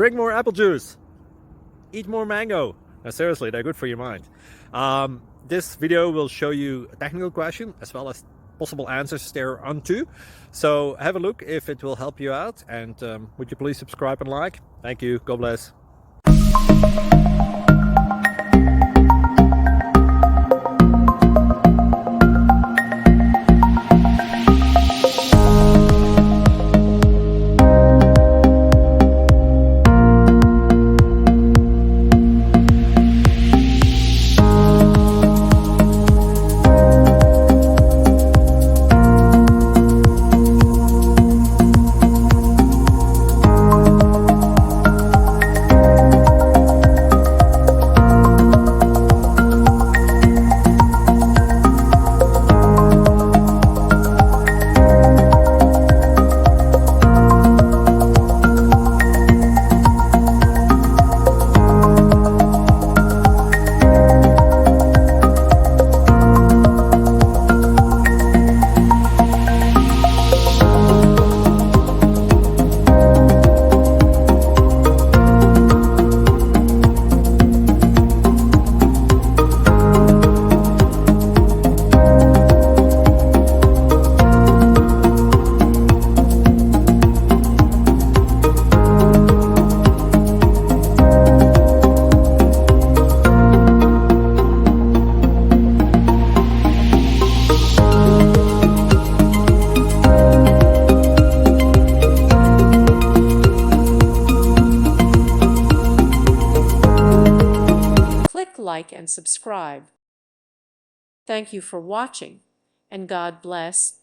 drink more apple juice, eat more mango. Now, seriously, they're good for your mind. This video will show you a technical question as well as possible answers there onto. So have a look if it will help you out, and would you please subscribe and like? Thank you. God bless. Click like and subscribe. Thank you for watching, and God bless.